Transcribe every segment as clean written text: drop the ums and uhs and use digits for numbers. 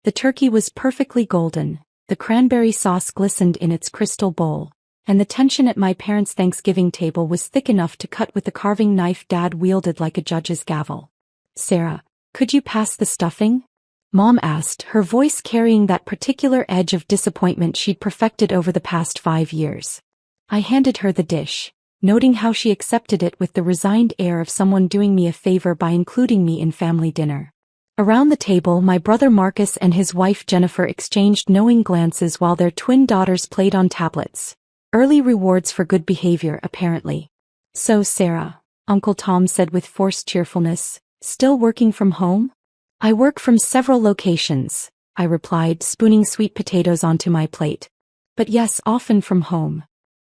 The turkey was perfectly golden, the cranberry sauce glistened in its crystal bowl, and the tension at my parents' Thanksgiving table was thick enough to cut with the carving knife Dad wielded like a judge's gavel. "Sarah, could you pass the stuffing?" Mom asked, her voice carrying that particular edge of disappointment she'd perfected over the past 5 years. I handed her the dish, noting how she accepted it with the resigned air of someone doing me a favor by including me in family dinner. Around the table, my brother Marcus and his wife Jennifer exchanged knowing glances while their twin daughters played on tablets. Early rewards for good behavior, apparently. "So, Sarah," Uncle Tom said with forced cheerfulness, "still working from home?" "I work from several locations," I replied, spooning sweet potatoes onto my plate. "But yes, often from home."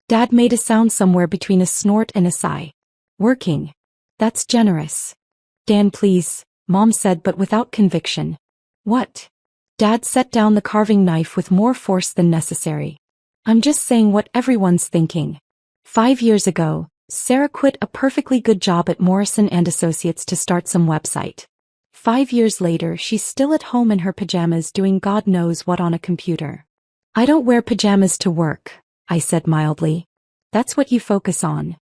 Dad made a sound somewhere between a snort and a sigh. "Working? That's generous." "Dan, please," Mom said but without conviction. "What?" Dad set down the carving knife with more force than necessary. "I'm just saying what everyone's thinking. 5 years ago, Sarah quit a perfectly good job at Morrison & Associates to start some website. 5 years later, she's still at home in her pajamas doing God knows what on a computer." "I don't wear pajamas to work," I said mildly. "That's what you focus on."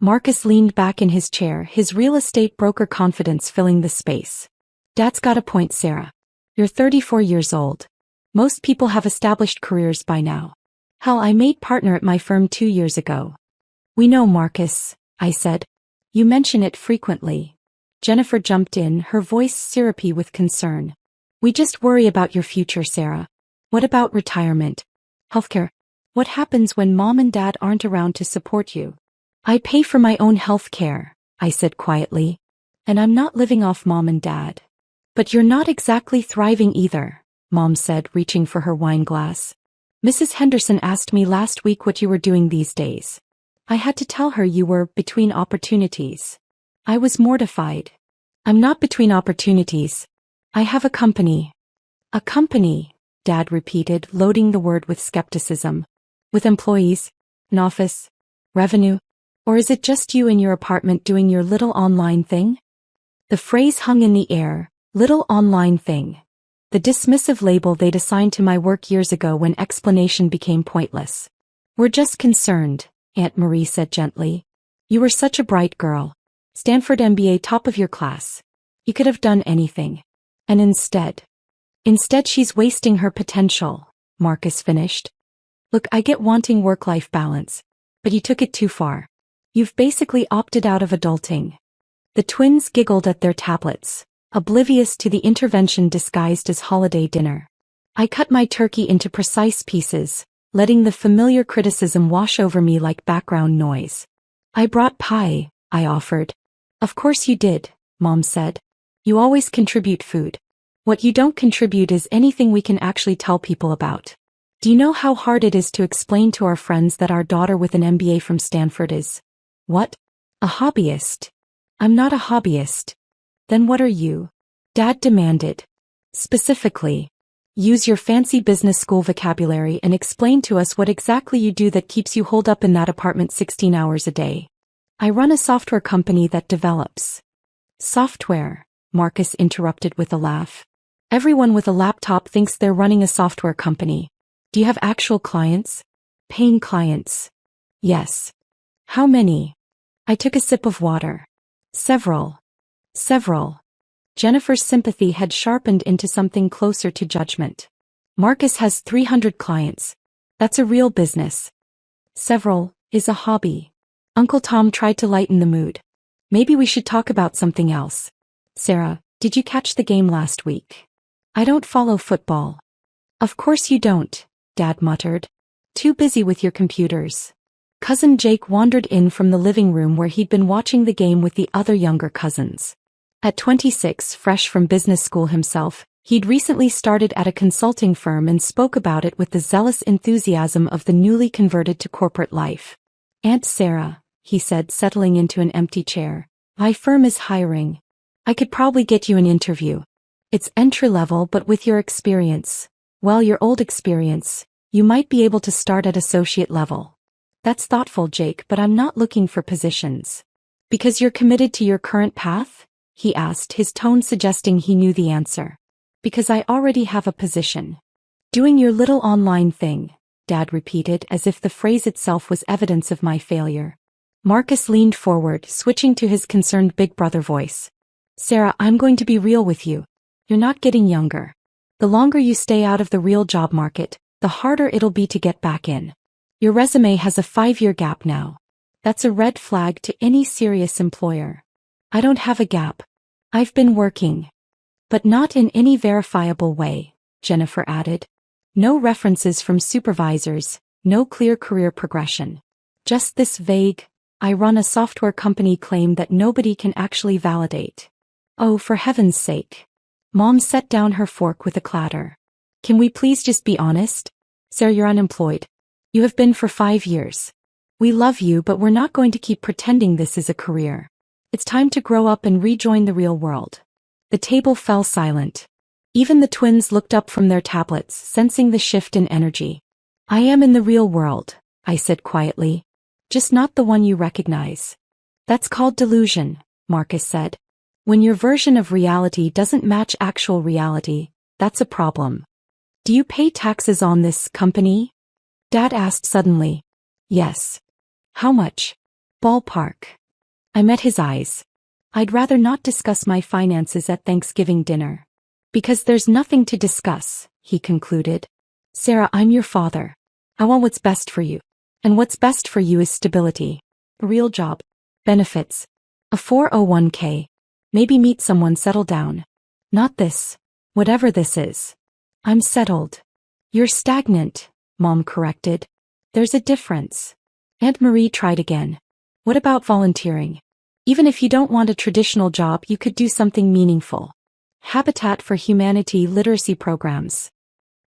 Marcus leaned back in his chair, his real estate broker confidence filling the space. "Dad's got a point, Sarah. You're 34 years old. Most people have established careers by now. Hell, I made partner at my firm 2 years ago." "We know, Marcus," I said. "You mention it frequently." Jennifer jumped in, her voice syrupy with concern. "We just worry about your future, Sarah. What about retirement? Healthcare? What happens when Mom and Dad aren't around to support you?" "I pay for my own health care," I said quietly. "And I'm not living off Mom and Dad." "But you're not exactly thriving either," Mom said, reaching for her wine glass. "Mrs. Henderson asked me last week what you were doing these days. I had to tell her you were between opportunities." I was mortified. "I'm not between opportunities. I have a company." "A company," Dad repeated, loading the word with skepticism. "With employees? An office? Revenue? Or is it just you in your apartment doing your little online thing?" The phrase hung in the air, little online thing. The dismissive label they'd assigned to my work years ago when explanation became pointless. "We're just concerned," Aunt Marie said gently. "You were such a bright girl. Stanford MBA, top of your class. You could have done anything. And instead she's wasting her potential," Marcus finished. "Look, I get wanting work-life balance, but you took it too far. You've basically opted out of adulting." The twins giggled at their tablets, oblivious to the intervention disguised as holiday dinner. I cut my turkey into precise pieces, letting the familiar criticism wash over me like background noise. "I brought pie," I offered. "Of course you did," Mom said. "You always contribute food. What you don't contribute is anything we can actually tell people about. Do you know how hard it is to explain to our friends that our daughter with an MBA from Stanford is, what? A hobbyist?" "I'm not a hobbyist." "Then what are you?" Dad demanded. "Specifically, use your fancy business school vocabulary and explain to us what exactly you do that keeps you holed up in that apartment 16 hours a day." "I run a software company that develops." "Software," Marcus interrupted with a laugh. "Everyone with a laptop thinks they're running a software company. Do you have actual clients?" "Paying clients." "Yes." "How many?" I took a sip of water. "Several." "Several." Jennifer's sympathy had sharpened into something closer to judgment. "Marcus has 300 clients. That's a real business. Several is a hobby." Uncle Tom tried to lighten the mood. "Maybe we should talk about something else. Sarah, did you catch the game last week?" "I don't follow football." "Of course you don't," Dad muttered. "Too busy with your computers." Cousin Jake wandered in from the living room where he'd been watching the game with the other younger cousins. At 26, fresh from business school himself, he'd recently started at a consulting firm and spoke about it with the zealous enthusiasm of the newly converted to corporate life. "Aunt Sarah," he said, settling into an empty chair, "my firm is hiring. I could probably get you an interview. It's entry-level, but with your experience, well, your old experience, you might be able to start at associate level." "That's thoughtful, Jake, but I'm not looking for positions." "Because you're committed to your current path?" he asked, his tone suggesting he knew the answer. Because I already have a position. Doing your little online thing, Dad repeated as if the phrase itself was evidence of my failure. Marcus leaned forward, switching to his concerned big brother voice. Sarah, I'm going to be real with you. You're not getting younger. The longer you stay out of the real job market, the harder it'll be to get back in. Your resume has a 5-year gap now. That's a red flag to any serious employer. I don't have a gap. I've been working. But not in any verifiable way, Jennifer added. No references from supervisors, no clear career progression. Just this vague, I run a software company claim that nobody can actually validate. Oh, for heaven's sake. Mom set down her fork with a clatter. Can we please just be honest? Sarah, you're unemployed. You have been for 5 years. We love you, but we're not going to keep pretending this is a career. It's time to grow up and rejoin the real world. The table fell silent. Even the twins looked up from their tablets, sensing the shift in energy. I am in the real world, I said quietly. Just not the one you recognize. That's called delusion, Marcus said. When your version of reality doesn't match actual reality, that's a problem. Do you pay taxes on this company? Dad asked suddenly. Yes. How much? Ballpark. I met his eyes. I'd rather not discuss my finances at Thanksgiving dinner. Because there's nothing to discuss, he concluded. Sarah, I'm your father. I want what's best for you. And what's best for you is stability. A real job. Benefits. A 401k. Maybe meet someone, settle down. Not this. Whatever this is. I'm settled. You're stagnant, Mom corrected. There's a difference. Aunt Marie tried again. What about volunteering? Even if you don't want a traditional job, you could do something meaningful. Habitat for Humanity literacy programs.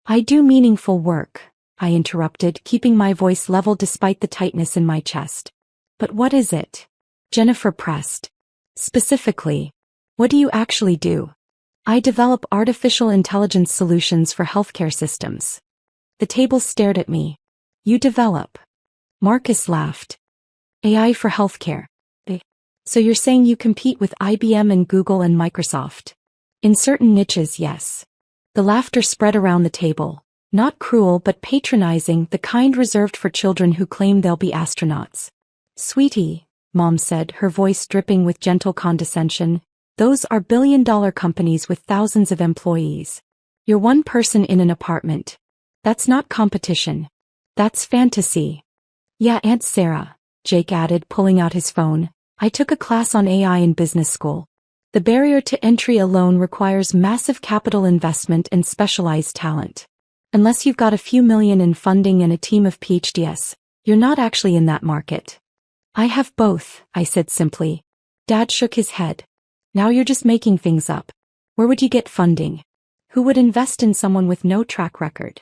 I do meaningful work, I interrupted, keeping my voice level despite the tightness in my chest. But what is it? Jennifer pressed. Specifically, what do you actually do? I develop artificial intelligence solutions for healthcare systems. The table stared at me. You develop. Marcus laughed. AI for healthcare. So you're saying you compete with IBM and Google and Microsoft? In certain niches, yes. The laughter spread around the table. Not cruel but patronizing, the kind reserved for children who claim they'll be astronauts. Sweetie, Mom said, her voice dripping with gentle condescension, those are billion-dollar companies with thousands of employees. You're one person in an apartment. That's not competition. That's fantasy. Yeah, Aunt Sarah, Jake added, pulling out his phone. I took a class on AI in business school. The barrier to entry alone requires massive capital investment and specialized talent. Unless you've got a few million in funding and a team of PhDs, you're not actually in that market. I have both, I said simply. Dad shook his head. Now you're just making things up. Where would you get funding? Who would invest in someone with no track record?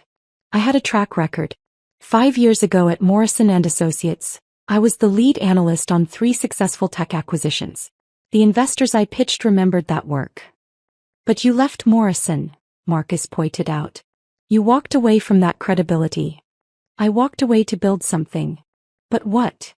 I had a track record. 5 years ago at Morrison & Associates, I was the lead analyst on 3 successful tech acquisitions. The investors I pitched remembered that work. But you left Morrison, Marcus pointed out. You walked away from that credibility. I walked away to build something. But what?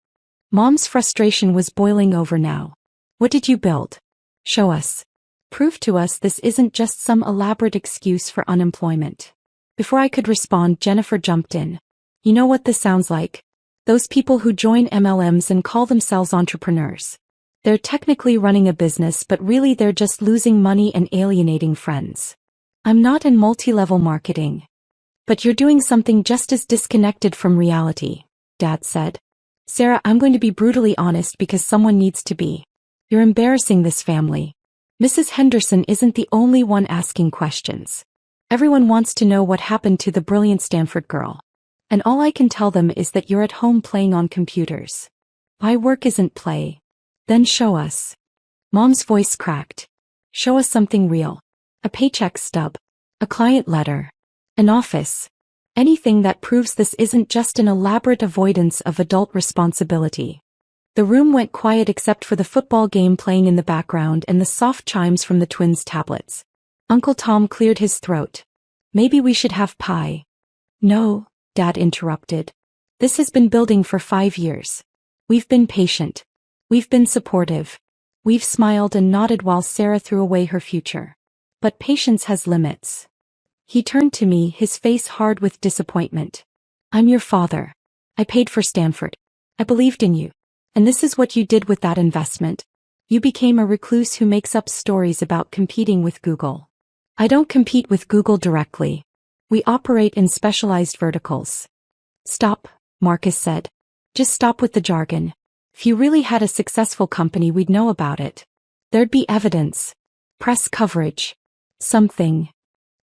Mom's frustration was boiling over now. What did you build? Show us. Prove to us this isn't just some elaborate excuse for unemployment. Before I could respond, Jennifer jumped in. You know what this sounds like? Those people who join MLMs and call themselves entrepreneurs. They're technically running a business, but really they're just losing money and alienating friends. I'm not in multi-level marketing. But you're doing something just as disconnected from reality, Dad said. Sarah, I'm going to be brutally honest because someone needs to be. You're embarrassing this family. Mrs. Henderson isn't the only one asking questions. Everyone wants to know what happened to the brilliant Stanford girl. And all I can tell them is that you're at home playing on computers. My work isn't play. Then show us. Mom's voice cracked. Show us something real. A paycheck stub. A client letter. An office. Anything that proves this isn't just an elaborate avoidance of adult responsibility. The room went quiet except for the football game playing in the background and the soft chimes from the twins' tablets. Uncle Tom cleared his throat. Maybe we should have pie. No, Dad interrupted. This has been building for 5 years. We've been patient. We've been supportive. We've smiled and nodded while Sarah threw away her future. But patience has limits. He turned to me, his face hard with disappointment. I'm your father. I paid for Stanford. I believed in you. And this is what you did with that investment. You became a recluse who makes up stories about competing with Google. I don't compete with Google directly. We operate in specialized verticals. Stop, Marcus said. Just stop with the jargon. If you really had a successful company, we'd know about it. There'd be evidence. Press coverage. Something.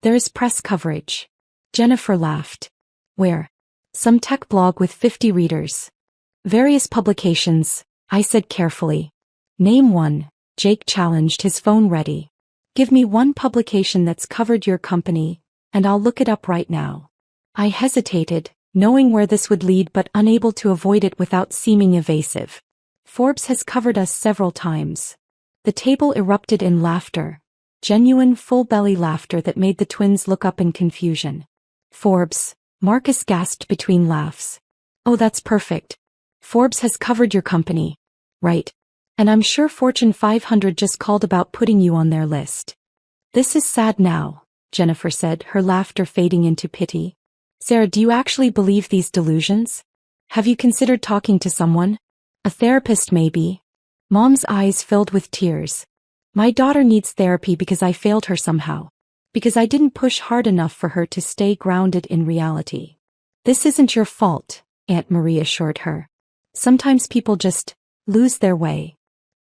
There is press coverage. Jennifer laughed. Where? Some tech blog with 50 readers. Various publications, I said carefully. Name one, Jake challenged, his phone ready. Give me one publication that's covered your company, and I'll look it up right now. I hesitated, knowing where this would lead but unable to avoid it without seeming evasive. Forbes has covered us several times. The table erupted in laughter. Genuine full-belly laughter that made the twins look up in confusion. Forbes, Marcus gasped between laughs. Oh, that's perfect. Forbes has covered your company. Right. And I'm sure Fortune 500 just called about putting you on their list. This is sad now, Jennifer said, her laughter fading into pity. Sarah, do you actually believe these delusions? Have you considered talking to someone? A therapist maybe? Mom's eyes filled with tears. My daughter needs therapy because I failed her somehow. Because I didn't push hard enough for her to stay grounded in reality. This isn't your fault, Aunt Marie assured her. Sometimes people just lose their way.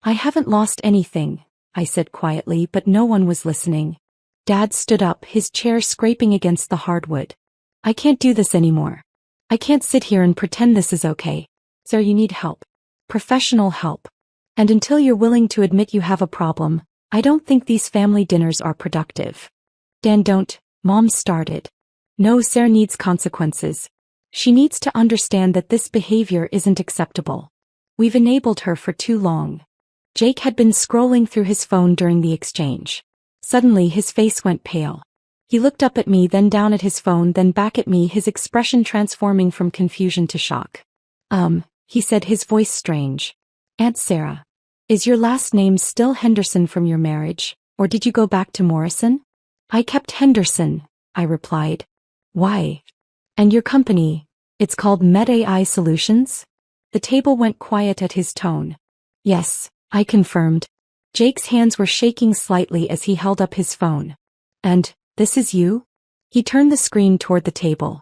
I haven't lost anything, I said quietly, but no one was listening. Dad stood up, his chair scraping against the hardwood. I can't do this anymore. I can't sit here and pretend this is okay. Sir, you need help. Professional help. And until you're willing to admit you have a problem, I don't think these family dinners are productive. Dan, don't, Mom started. No, Sarah needs consequences. She needs to understand that this behavior isn't acceptable. We've enabled her for too long. Jake had been scrolling through his phone during the exchange. Suddenly his face went pale. He looked up at me, then down at his phone, then back at me, his expression transforming from confusion to shock. He said, his voice strange. Aunt Sarah, is your last name still Henderson from your marriage, or did you go back to Morrison? I kept Henderson, I replied. Why? And your company, it's called MedAI Solutions? The table went quiet at his tone. Yes, I confirmed. Jake's hands were shaking slightly as he held up his phone. And, this is you? He turned the screen toward the table.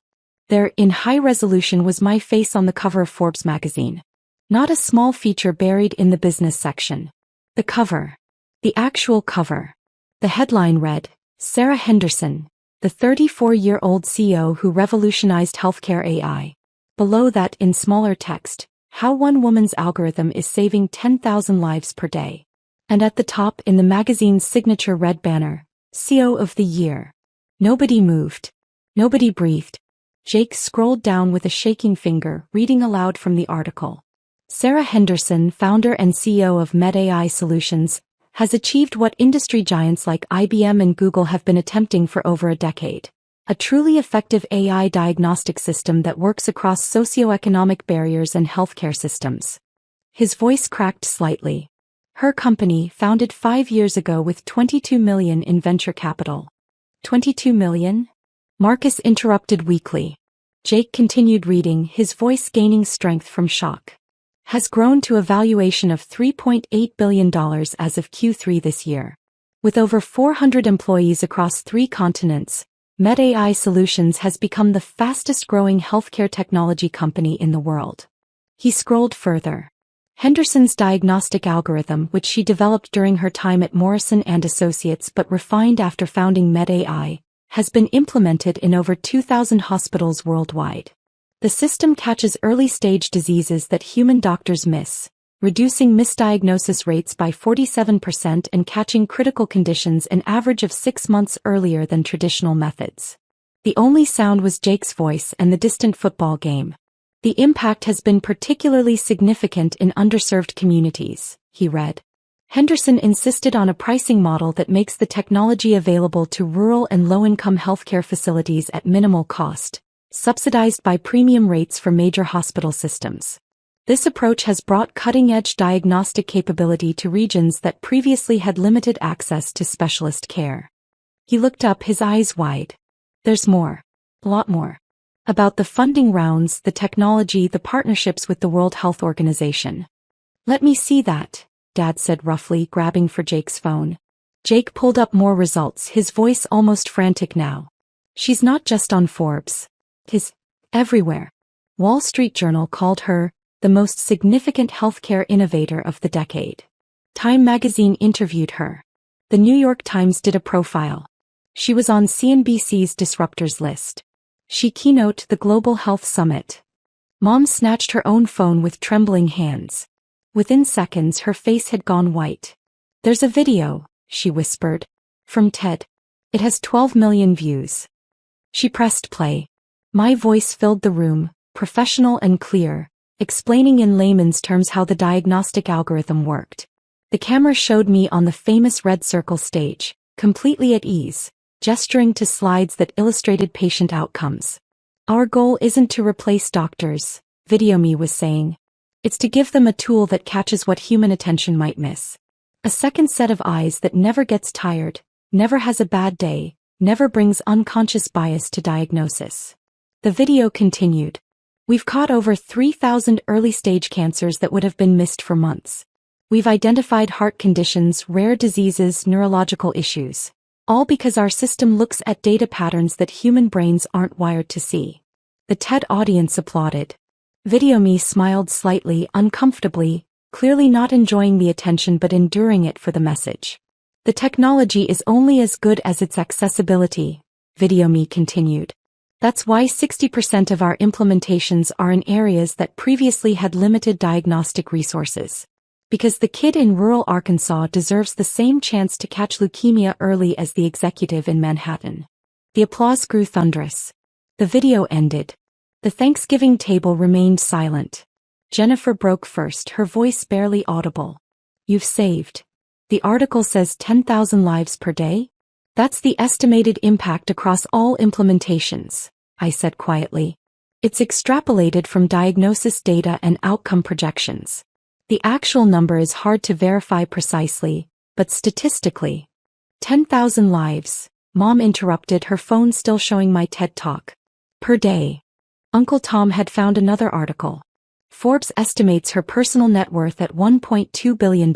There, in high resolution, was my face on the cover of Forbes magazine. Not a small feature buried in the business section. The cover. The actual cover. The headline read, Sarah Henderson, the 34-year-old CEO who revolutionized healthcare AI. Below that, in smaller text, how one woman's algorithm is saving 10,000 lives per day. And at the top, in the magazine's signature red banner, CEO of the Year. Nobody moved. Nobody breathed. Jake scrolled down with a shaking finger, reading aloud from the article. Sarah Henderson, founder and CEO of MedAI Solutions, has achieved what industry giants like IBM and Google have been attempting for over a decade. A truly effective AI diagnostic system that works across socioeconomic barriers and healthcare systems. His voice cracked slightly. Her company, founded 5 years ago with $22 million in venture capital. $22 million? Marcus interrupted weakly. Jake continued reading, his voice gaining strength from shock. Has grown to a valuation of $3.8 billion as of Q3 this year. With over 400 employees across 3 continents, MedAI Solutions has become the fastest-growing healthcare technology company in the world. He scrolled further. Henderson's diagnostic algorithm, which she developed during her time at Morrison & Associates but refined after founding MedAI, has been implemented in over 2,000 hospitals worldwide. The system catches early-stage diseases that human doctors miss, reducing misdiagnosis rates by 47% and catching critical conditions an average of 6 months earlier than traditional methods. The only sound was Jake's voice and the distant football game. The impact has been particularly significant in underserved communities, he read. Henderson insisted on a pricing model that makes the technology available to rural and low-income healthcare facilities at minimal cost, subsidized by premium rates for major hospital systems. This approach has brought cutting-edge diagnostic capability to regions that previously had limited access to specialist care. He looked up, his eyes wide. There's more. A lot more. About the funding rounds, the technology, the partnerships with the World Health Organization. Let me see that, Dad said roughly, grabbing for Jake's phone. Jake pulled up more results, his voice almost frantic now. She's not just on Forbes. She's everywhere. Wall Street Journal called her the most significant healthcare innovator of the decade. Time magazine interviewed her. The New York Times did a profile. She was on CNBC's Disruptors list. She keynoted the Global Health Summit. Mom snatched her own phone with trembling hands. Within seconds, her face had gone white. There's a video, she whispered. From TED. It has 12 million views. She pressed play. My voice filled the room, professional and clear, explaining in layman's terms how the diagnostic algorithm worked. The camera showed me on the famous red circle stage, completely at ease, gesturing to slides that illustrated patient outcomes. Our goal isn't to replace doctors, VideoMe was saying. It's to give them a tool that catches what human attention might miss. A second set of eyes that never gets tired, never has a bad day, never brings unconscious bias to diagnosis. The video continued. We've caught over 3,000 early-stage cancers that would have been missed for months. We've identified heart conditions, rare diseases, neurological issues. All because our system looks at data patterns that human brains aren't wired to see. The TED audience applauded. VideoMe smiled slightly, uncomfortably, clearly not enjoying the attention but enduring it for the message. The technology is only as good as its accessibility, VideoMe continued. That's why 60% of our implementations are in areas that previously had limited diagnostic resources. Because the kid in rural Arkansas deserves the same chance to catch leukemia early as the executive in Manhattan. The applause grew thunderous. The video ended. The Thanksgiving table remained silent. Jennifer broke first, her voice barely audible. You've saved. The article says 10,000 lives per day? That's the estimated impact across all implementations, I said quietly. It's extrapolated from diagnosis data and outcome projections. The actual number is hard to verify precisely, but statistically. 10,000 lives, Mom interrupted, her phone still showing my TED Talk. Per day. Uncle Tom had found another article. Forbes estimates her personal net worth at $1.2 billion.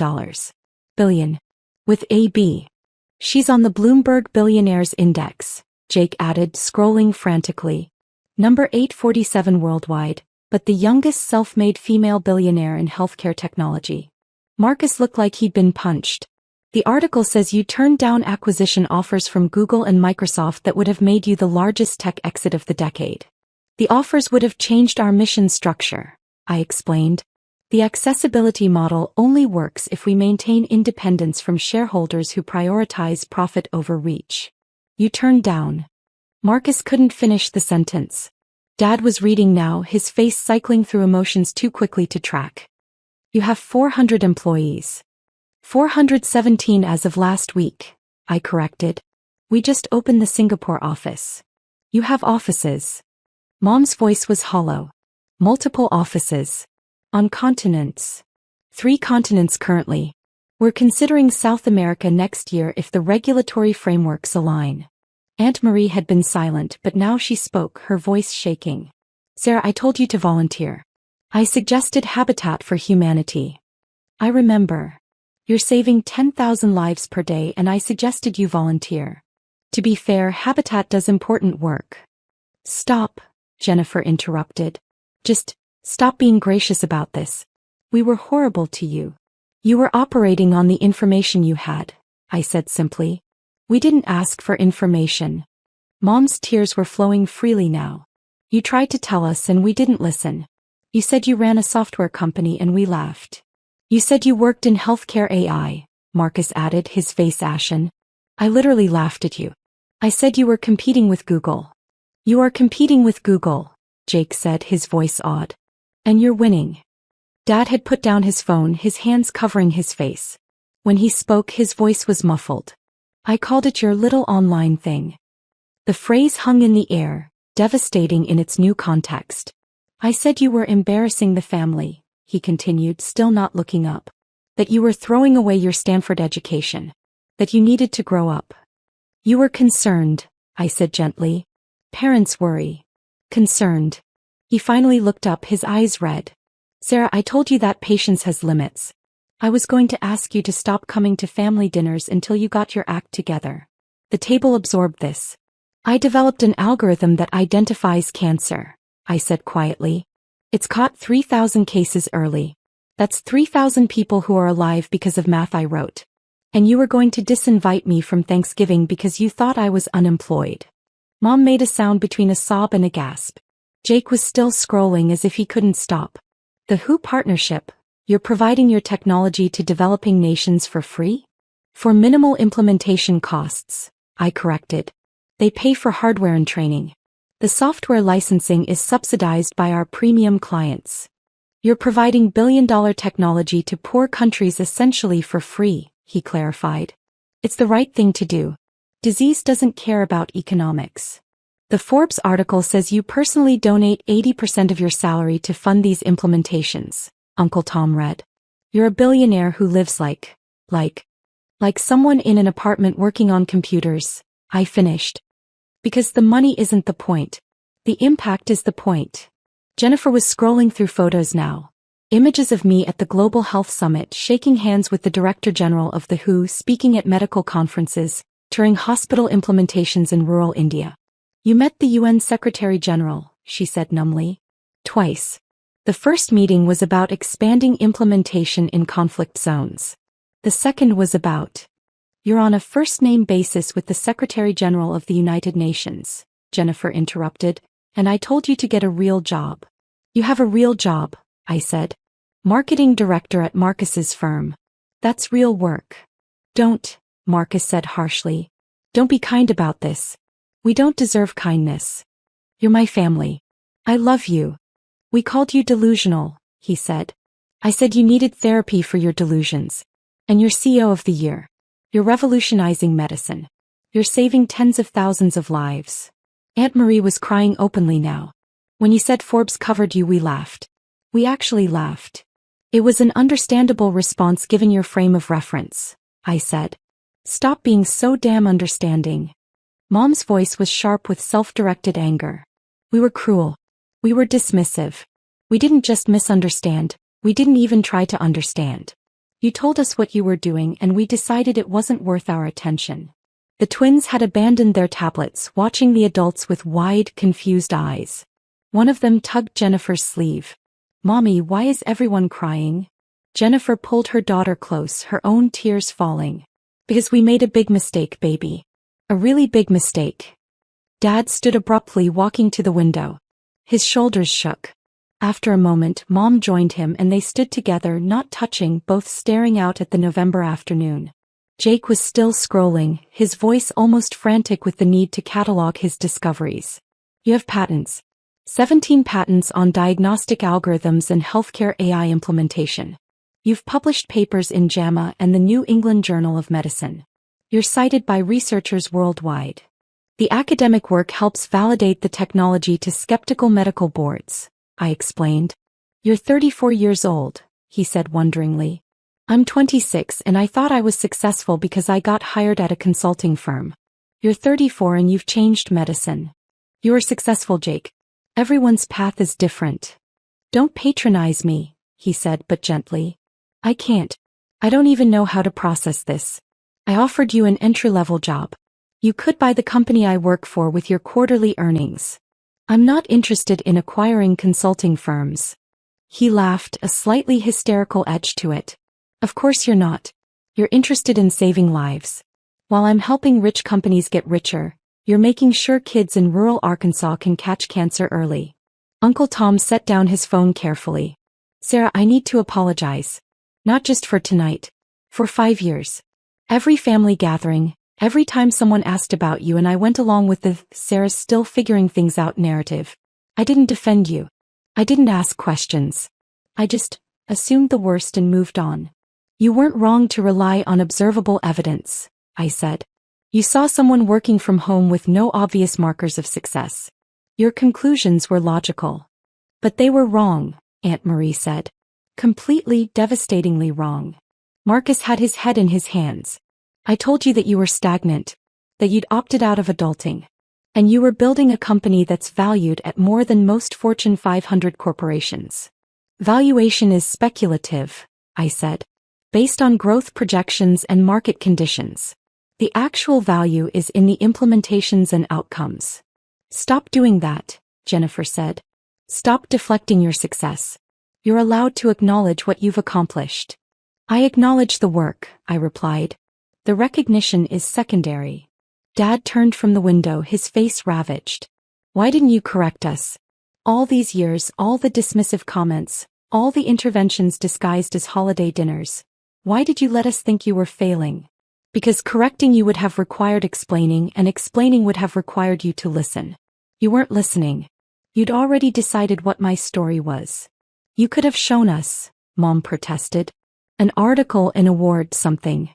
Billion. With a B. She's on the Bloomberg Billionaires Index, Jake added, scrolling frantically. Number 847 worldwide, but the youngest self-made female billionaire in healthcare technology. Marcus looked like he'd been punched. The article says you turned down acquisition offers from Google and Microsoft that would have made you the largest tech exit of the decade. The offers would have changed our mission structure, I explained. The accessibility model only works if we maintain independence from shareholders who prioritize profit over reach. You turned down. Marcus couldn't finish the sentence. Dad was reading now, his face cycling through emotions too quickly to track. You have 400 employees. 417 as of last week, I corrected. We just opened the Singapore office. You have offices. Mom's voice was hollow. Multiple offices. On continents. 3 continents currently. We're considering South America next year if the regulatory frameworks align. Aunt Marie had been silent, but now she spoke, her voice shaking. Sarah, I told you to volunteer. I suggested Habitat for Humanity. I remember. You're saving 10,000 lives per day and I suggested you volunteer. To be fair, Habitat does important work. Stop, Jennifer interrupted. Just stop being gracious about this. We were horrible to you. You were operating on the information you had, I said simply. We didn't ask for information. Mom's tears were flowing freely now. You tried to tell us and we didn't listen. You said you ran a software company and we laughed. You said you worked in healthcare AI, Marcus added, his face ashen. I literally laughed at you. I said you were competing with Google. You are competing with Google, Jake said, his voice awed. And you're winning. Dad had put down his phone, his hands covering his face. When he spoke, his voice was muffled. I called it your little online thing. The phrase hung in the air, devastating in its new context. I said you were embarrassing the family, he continued, still not looking up. That you were throwing away your Stanford education. That you needed to grow up. You were concerned, I said gently. Parents worry. Concerned. He finally looked up, his eyes red. Sarah, I told you that patience has limits. I was going to ask you to stop coming to family dinners until you got your act together. The table absorbed this. I developed an algorithm that identifies cancer, I said quietly. It's caught 3,000 cases early. That's 3,000 people who are alive because of math I wrote. And you were going to disinvite me from Thanksgiving because you thought I was unemployed. Mom made a sound between a sob and a gasp. Jake was still scrolling as if he couldn't stop. The WHO partnership. You're providing your technology to developing nations for free? For minimal implementation costs, I corrected. They pay for hardware and training. The software licensing is subsidized by our premium clients. You're providing billion-dollar technology to poor countries essentially for free, he clarified. It's the right thing to do. Disease doesn't care about economics. The Forbes article says you personally donate 80% of your salary to fund these implementations, Uncle Tom read. You're a billionaire who lives like someone in an apartment working on computers, I finished. Because the money isn't the point. The impact is the point. Jennifer was scrolling through photos now. Images of me at the Global Health Summit, shaking hands with the Director General of the WHO, speaking at medical conferences, touring hospital implementations in rural India. You met the UN Secretary General, she said numbly. Twice. The first meeting was about expanding implementation in conflict zones. The second was about, you're on a first-name basis with the Secretary General of the United Nations, Jennifer interrupted, and I told you to get a real job. You have a real job, I said. Marketing director at Marcus's firm. That's real work. Don't, Marcus said harshly. Don't be kind about this. We don't deserve kindness. You're my family. I love you. We called you delusional, he said. I said you needed therapy for your delusions. And you're CEO of the year. You're revolutionizing medicine. You're saving tens of thousands of lives. Aunt Marie was crying openly now. When you said Forbes covered you, we laughed. We actually laughed. It was an understandable response given your frame of reference, I said. Stop being so damn understanding. Mom's voice was sharp with self-directed anger. We were cruel. We were dismissive. We didn't just misunderstand, we didn't even try to understand. You told us what you were doing and we decided it wasn't worth our attention. The twins had abandoned their tablets, watching the adults with wide, confused eyes. One of them tugged Jennifer's sleeve. Mommy, why is everyone crying? Jennifer pulled her daughter close, her own tears falling. Because we made a big mistake, baby. A really big mistake. Dad stood abruptly, walking to the window. His shoulders shook. After a moment, Mom joined him and they stood together, not touching, both staring out at the November afternoon. Jake was still scrolling, his voice almost frantic with the need to catalog his discoveries. You have patents. 17 patents on diagnostic algorithms and healthcare AI implementation. You've published papers in JAMA and the New England Journal of Medicine. You're cited by researchers worldwide. The academic work helps validate the technology to skeptical medical boards, I explained. You're 34 years old, he said wonderingly. I'm 26 and I thought I was successful because I got hired at a consulting firm. You're 34 and you've changed medicine. You are successful, Jake. Everyone's path is different. Don't patronize me, he said, but gently. I can't. I don't even know how to process this. I offered you an entry-level job. You could buy the company I work for with your quarterly earnings. I'm not interested in acquiring consulting firms. He laughed, a slightly hysterical edge to it. Of course you're not. You're interested in saving lives. While I'm helping rich companies get richer, you're making sure kids in rural Arkansas can catch cancer early. Uncle Tom set down his phone carefully. Sarah, I need to apologize. Not just for tonight. For 5 years. Every family gathering, every time someone asked about you and I went along with the Sarah's still figuring things out narrative. I didn't defend you. I didn't ask questions. I just assumed the worst and moved on. You weren't wrong to rely on observable evidence, I said. You saw someone working from home with no obvious markers of success. Your conclusions were logical. But they were wrong, Aunt Marie said. Completely, devastatingly wrong. Marcus had his head in his hands. I told you that you were stagnant. that you'd opted out of adulting. And you were building a company that's valued at more than most Fortune 500 corporations. Valuation is speculative, I said, based on growth projections and market conditions. The actual value is in the implementations and outcomes. Stop doing that, Jennifer said. Stop deflecting your success. You're allowed to acknowledge what you've accomplished. I acknowledge the work, I replied. The recognition is secondary. Dad turned from the window, his face ravaged. Why didn't you correct us? All these years, all the dismissive comments, all the interventions disguised as holiday dinners. Why did you let us think you were failing? Because correcting you would have required explaining, and explaining would have required you to listen. You weren't listening. You'd already decided what my story was. You could have shown us, Mom protested. An article, an award, something.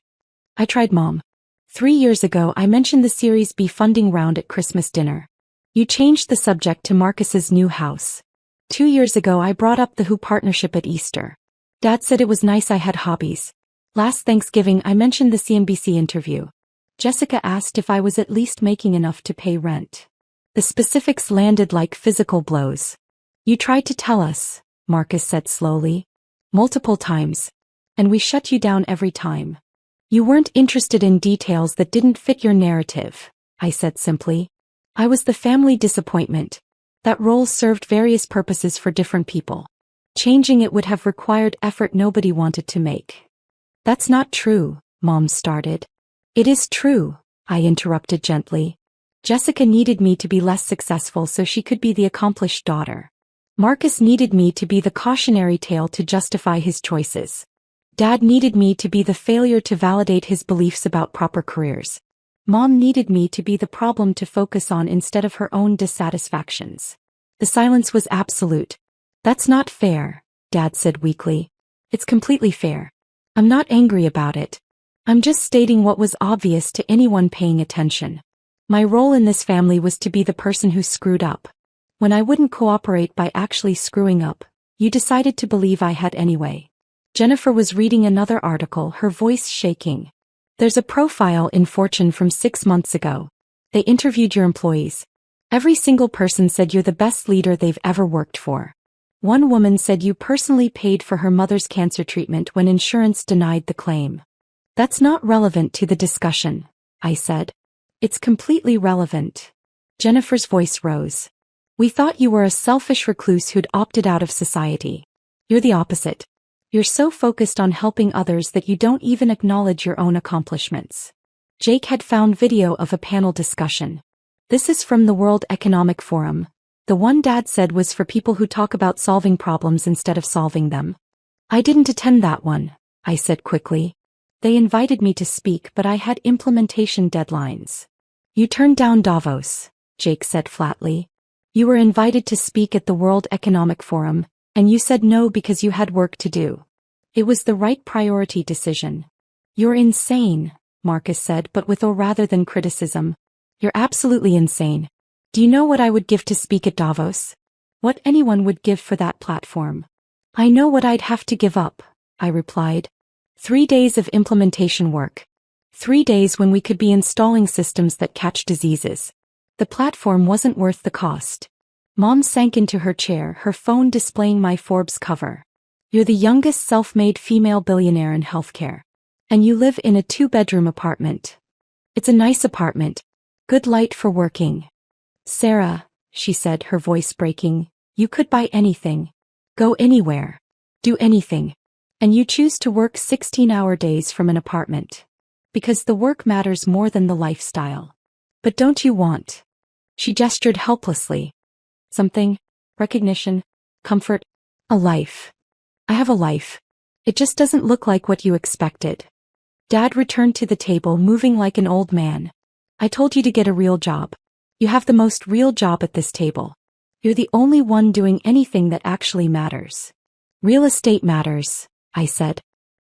I tried, Mom. 3 years ago I mentioned the Series B funding round at Christmas dinner. You changed the subject to Marcus's new house. 2 years ago I brought up the Who partnership at Easter. Dad said it was nice I had hobbies. Last Thanksgiving I mentioned the CNBC interview. Jessica asked if I was at least making enough to pay rent. The specifics landed like physical blows. You tried to tell us, Marcus said slowly. Multiple times. And we shut you down every time. You weren't interested in details that didn't fit your narrative, I said simply. I was the family disappointment. That role served various purposes for different people. Changing it would have required effort nobody wanted to make. That's not true, Mom started. It is true, I interrupted gently. Jessica needed me to be less successful so she could be the accomplished daughter. Marcus needed me to be the cautionary tale to justify his choices. Dad needed me to be the failure to validate his beliefs about proper careers. Mom needed me to be the problem to focus on instead of her own dissatisfactions. The silence was absolute. That's not fair, Dad said weakly. It's completely fair. I'm not angry about it. I'm just stating what was obvious to anyone paying attention. My role in this family was to be the person who screwed up. When I wouldn't cooperate by actually screwing up, you decided to believe I had anyway. Jennifer was reading another article, her voice shaking. There's a profile in Fortune from 6 months ago. They interviewed your employees. Every single person said you're the best leader they've ever worked for. One woman said you personally paid for her mother's cancer treatment when insurance denied the claim. That's not relevant to the discussion, I said. It's completely relevant. Jennifer's voice rose. We thought you were a selfish recluse who'd opted out of society. You're the opposite. You're so focused on helping others that you don't even acknowledge your own accomplishments. Jake had found video of a panel discussion. This is from the World Economic Forum. The one Dad said was for people who talk about solving problems instead of solving them. I didn't attend that one, I said quickly. They invited me to speak, but I had implementation deadlines. You turned down Davos, Jake said flatly. You were invited to speak at the World Economic Forum, and you said no because you had work to do. It was the right priority decision. You're insane, Marcus said, but with or rather than criticism. You're absolutely insane. Do you know what I would give to speak at Davos? What anyone would give for that platform. I know what I'd have to give up, I replied. 3 days of implementation work. 3 days when we could be installing systems that catch diseases. The platform wasn't worth the cost. Mom sank into her chair, her phone displaying my Forbes cover. You're the youngest self-made female billionaire in healthcare. And you live in a 2-bedroom apartment. It's a nice apartment. Good light for working. Sarah, she said, her voice breaking, you could buy anything. Go anywhere. Do anything. And you choose to work 16-hour days from an apartment. Because the work matters more than the lifestyle. But don't you want? She gestured helplessly. Something, recognition, comfort, a life. I have a life. It just doesn't look like what you expected. Dad returned to the table, moving like an old man. I told you to get a real job. You have the most real job at this table. You're the only one doing anything that actually matters. Real estate matters, I said.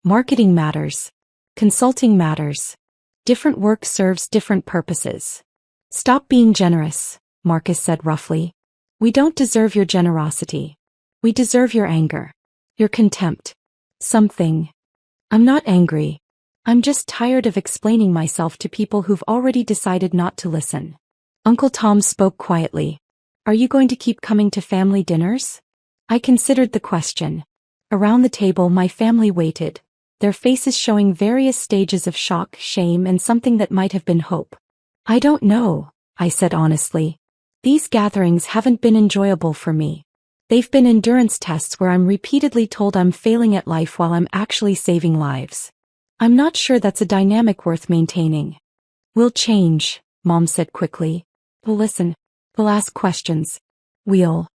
Marketing matters. Consulting matters. Different work serves different purposes. Stop being generous, Marcus said roughly. We don't deserve your generosity. We deserve your anger. Your contempt. Something. I'm not angry. I'm just tired of explaining myself to people who've already decided not to listen. Uncle Tom spoke quietly. Are you going to keep coming to family dinners? I considered the question. Around the table my family waited, their faces showing various stages of shock, shame, and something that might have been hope. I don't know, I said honestly. These gatherings haven't been enjoyable for me. They've been endurance tests where I'm repeatedly told I'm failing at life while I'm actually saving lives. I'm not sure that's a dynamic worth maintaining. We'll change, Mom said quickly. We'll listen. We'll ask questions. You'll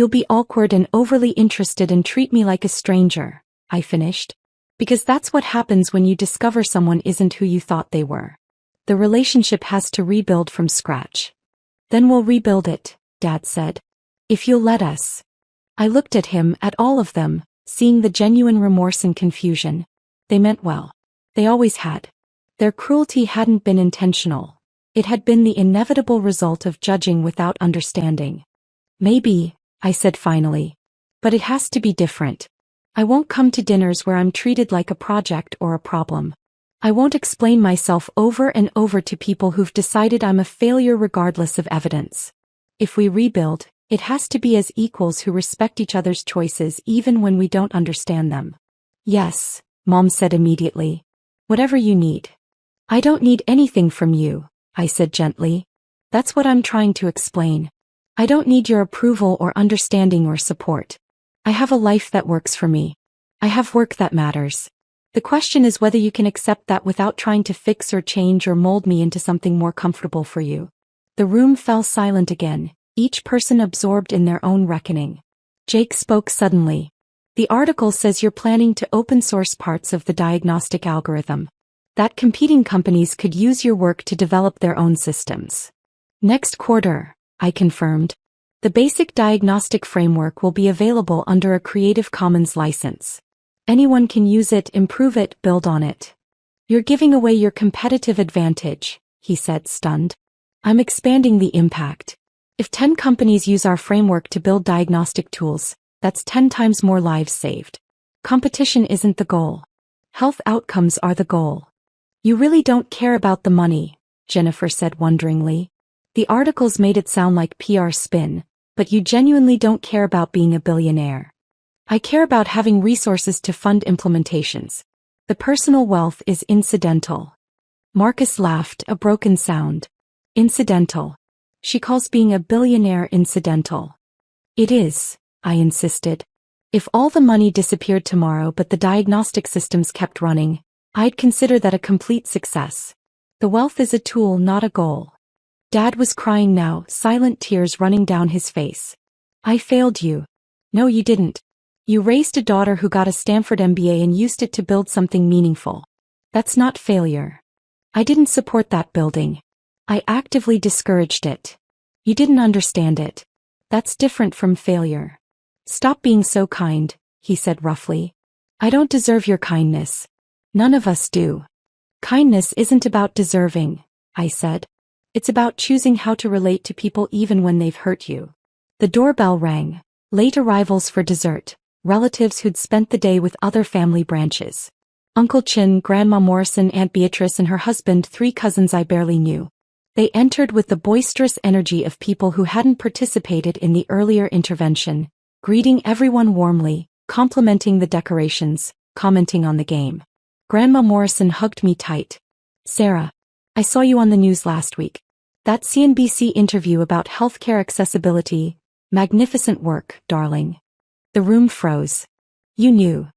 be awkward and overly interested and treat me like a stranger, I finished. Because that's what happens when you discover someone isn't who you thought they were. The relationship has to rebuild from scratch. Then we'll rebuild it, Dad said. If you'll let us. I looked at him, at all of them, seeing the genuine remorse and confusion. They meant well. They always had. Their cruelty hadn't been intentional. It had been the inevitable result of judging without understanding. Maybe, I said finally. But it has to be different. I won't come to dinners where I'm treated like a project or a problem. I won't explain myself over and over to people who've decided I'm a failure regardless of evidence. If we rebuild, it has to be as equals who respect each other's choices even when we don't understand them. Yes, Mom said immediately. Whatever you need. I don't need anything from you, I said gently. That's what I'm trying to explain. I don't need your approval or understanding or support. I have a life that works for me. I have work that matters. The question is whether you can accept that without trying to fix or change or mold me into something more comfortable for you. The room fell silent again, each person absorbed in their own reckoning. Jake spoke suddenly. The article says you're planning to open source parts of the diagnostic algorithm. That competing companies could use your work to develop their own systems. Next quarter, I confirmed. The basic diagnostic framework will be available under a Creative Commons license. Anyone can use it, improve it, build on it. You're giving away your competitive advantage, he said, stunned. I'm expanding the impact. If 10 companies use our framework to build diagnostic tools, that's 10 times more lives saved. Competition isn't the goal. Health outcomes are the goal. You really don't care about the money, Jennifer said wonderingly. The articles made it sound like PR spin, but you genuinely don't care about being a billionaire. I care about having resources to fund implementations. The personal wealth is incidental. Marcus laughed, a broken sound. Incidental. She calls being a billionaire incidental. It is, I insisted. If all the money disappeared tomorrow but the diagnostic systems kept running, I'd consider that a complete success. The wealth is a tool, not a goal. Dad was crying now, silent tears running down his face. I failed you. No, you didn't. You raised a daughter who got a Stanford MBA and used it to build something meaningful. That's not failure. I didn't support that building. I actively discouraged it. You didn't understand it. That's different from failure. Stop being so kind, he said roughly. I don't deserve your kindness. None of us do. Kindness isn't about deserving, I said. It's about choosing how to relate to people even when they've hurt you. The doorbell rang. Late arrivals for dessert, relatives who'd spent the day with other family branches. Uncle Chin, Grandma Morrison, Aunt Beatrice and her husband, 3 cousins I barely knew. They entered with the boisterous energy of people who hadn't participated in the earlier intervention, greeting everyone warmly, complimenting the decorations, commenting on the game. Grandma Morrison hugged me tight. Sarah, I saw you on the news last week. That CNBC interview about healthcare accessibility, magnificent work, darling. The room froze. You knew?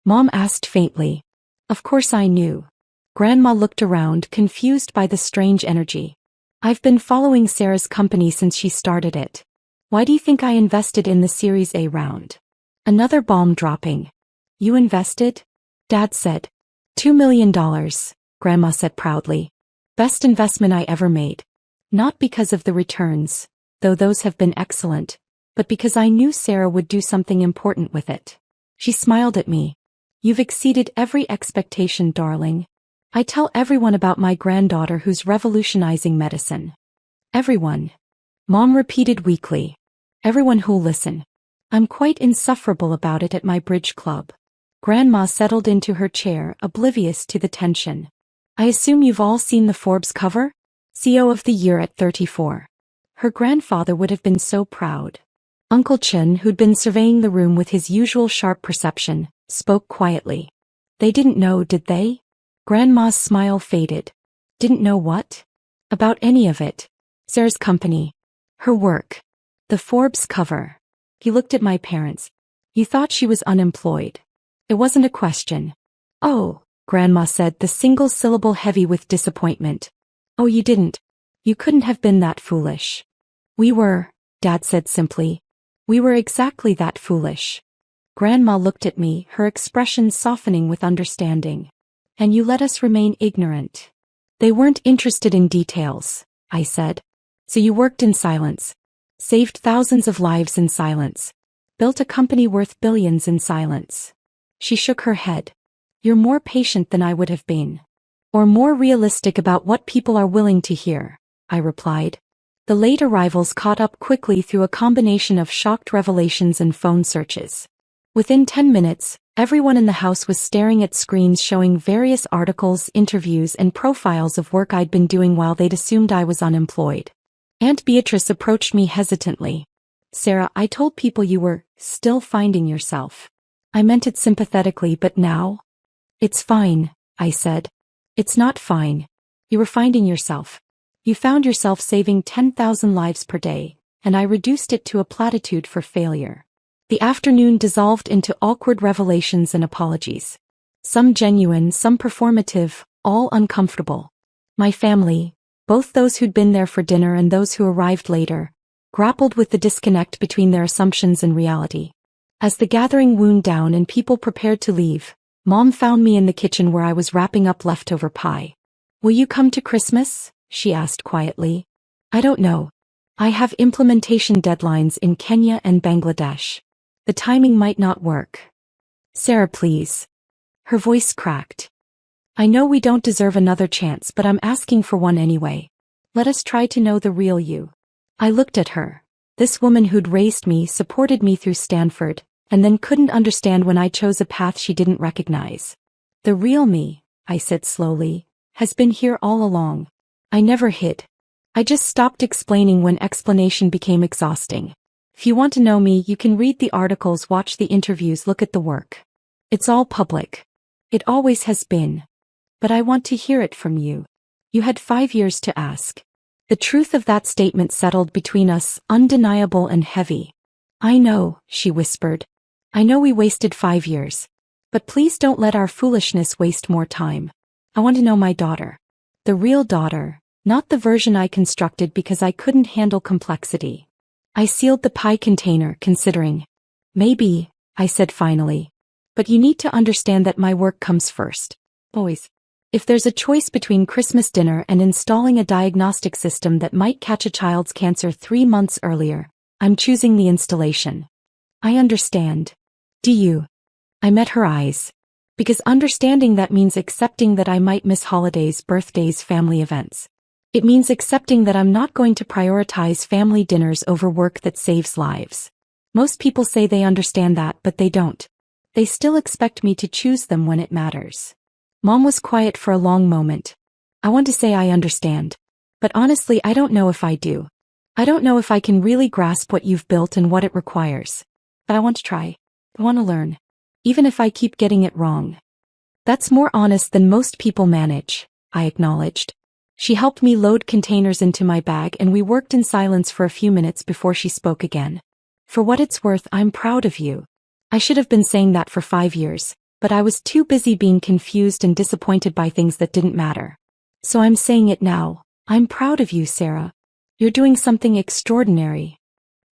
Mom asked faintly. Of course I knew. Grandma looked around, confused by the strange energy. I've been following Sarah's company since she started it. Why do you think I invested in the Series A round? Another bomb dropping. You invested? Dad said. $2 million, Grandma said proudly. Best investment I ever made. Not because of the returns, though those have been excellent, but because I knew Sarah would do something important with it. She smiled at me. You've exceeded every expectation, darling. I tell everyone about my granddaughter who's revolutionizing medicine. Everyone. Mom repeated weakly. Everyone who'll listen. I'm quite insufferable about it at my bridge club. Grandma settled into her chair, oblivious to the tension. I assume you've all seen the Forbes cover? CEO of the Year at 34. Her grandfather would have been so proud. Uncle Chen, who'd been surveying the room with his usual sharp perception, spoke quietly. They didn't know, did they? Grandma's smile faded. Didn't know what? About any of it. Sarah's company. Her work. The Forbes cover. He looked at my parents. You thought she was unemployed. It wasn't a question. Oh, Grandma said, the single syllable heavy with disappointment. Oh, you didn't. You couldn't have been that foolish. We were, Dad said simply. We were exactly that foolish. Grandma looked at me, her expression softening with understanding. And you let us remain ignorant. They weren't interested in details, I said. So you worked in silence. Saved thousands of lives in silence. Built a company worth billions in silence. She shook her head. You're more patient than I would have been. Or more realistic about what people are willing to hear, I replied. The late arrivals caught up quickly through a combination of shocked revelations and phone searches. Within 10 minutes, everyone in the house was staring at screens showing various articles, interviews, and profiles of work I'd been doing while they'd assumed I was unemployed. Aunt Beatrice approached me hesitantly. Sarah, I told people you were still finding yourself. I meant it sympathetically, but now? It's fine, I said. It's not fine. You were finding yourself. You found yourself saving 10,000 lives per day, and I reduced it to a platitude for failure. The afternoon dissolved into awkward revelations and apologies. Some genuine, some performative, all uncomfortable. My family, both those who'd been there for dinner and those who arrived later, grappled with the disconnect between their assumptions and reality. As the gathering wound down and people prepared to leave, Mom found me in the kitchen where I was wrapping up leftover pie. Will you come to Christmas? She asked quietly. I don't know. I have implementation deadlines in Kenya and Bangladesh. The timing might not work. Sarah, please. Her voice cracked. I know we don't deserve another chance, but I'm asking for one anyway. Let us try to know the real you. I looked at her. This woman who'd raised me, supported me through Stanford, and then couldn't understand when I chose a path she didn't recognize. The real me, I said slowly, has been here all along. I never hid. I just stopped explaining when explanation became exhausting. If you want to know me, you can read the articles, watch the interviews, look at the work. It's all public. It always has been. But I want to hear it from you. You had 5 years to ask. The truth of that statement settled between us, undeniable and heavy. I know, she whispered. I know we wasted 5 years. But please don't let our foolishness waste more time. I want to know my daughter. The real daughter, not the version I constructed because I couldn't handle complexity. I sealed the pie container, considering. Maybe, I said finally. But you need to understand that my work comes first. Always. If there's a choice between Christmas dinner and installing a diagnostic system that might catch a child's cancer 3 months earlier, I'm choosing the installation. I understand. Do you? I met her eyes. Because understanding that means accepting that I might miss holidays, birthdays, family events. It means accepting that I'm not going to prioritize family dinners over work that saves lives. Most people say they understand that, but they don't. They still expect me to choose them when it matters. Mom was quiet for a long moment. I want to say I understand. But honestly, I don't know if I do. I don't know if I can really grasp what you've built and what it requires. But I want to try. I want to learn. Even if I keep getting it wrong. That's more honest than most people manage, I acknowledged. She helped me load containers into my bag and we worked in silence for a few minutes before she spoke again. For what it's worth, I'm proud of you. I should have been saying that for 5 years, but I was too busy being confused and disappointed by things that didn't matter. So I'm saying it now. I'm proud of you, Sarah. You're doing something extraordinary.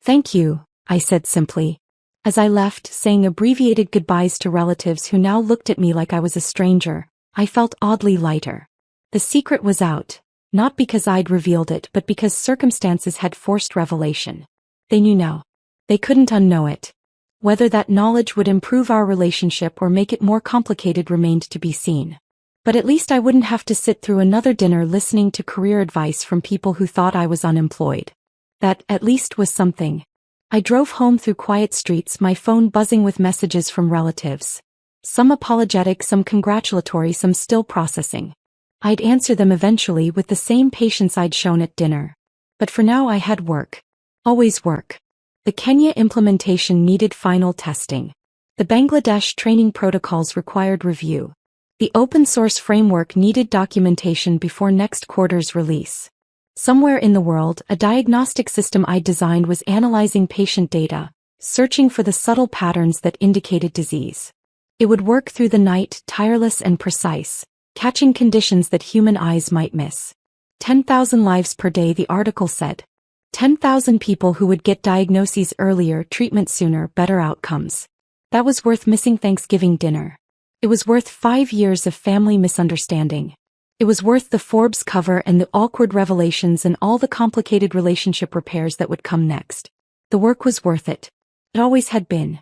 Thank you, I said simply. As I left, saying abbreviated goodbyes to relatives who now looked at me like I was a stranger, I felt oddly lighter. The secret was out, not because I'd revealed it but because circumstances had forced revelation. They knew now. They couldn't unknow it. Whether that knowledge would improve our relationship or make it more complicated remained to be seen. But at least I wouldn't have to sit through another dinner listening to career advice from people who thought I was unemployed. That, at least, was something. I drove home through quiet streets, my phone buzzing with messages from relatives. Some apologetic, some congratulatory, some still processing. I'd answer them eventually with the same patience I'd shown at dinner. But for now I had work. Always work. The Kenya implementation needed final testing. The Bangladesh training protocols required review. The open-source framework needed documentation before next quarter's release. Somewhere in the world, a diagnostic system I'd designed was analyzing patient data, searching for the subtle patterns that indicated disease. It would work through the night, tireless and precise, catching conditions that human eyes might miss. 10,000 lives per day, the article said. 10,000 people who would get diagnoses earlier, treatment sooner, better outcomes. That was worth missing Thanksgiving dinner. It was worth 5 years of family misunderstanding. It was worth the Forbes cover and the awkward revelations and all the complicated relationship repairs that would come next. The work was worth it. It always had been.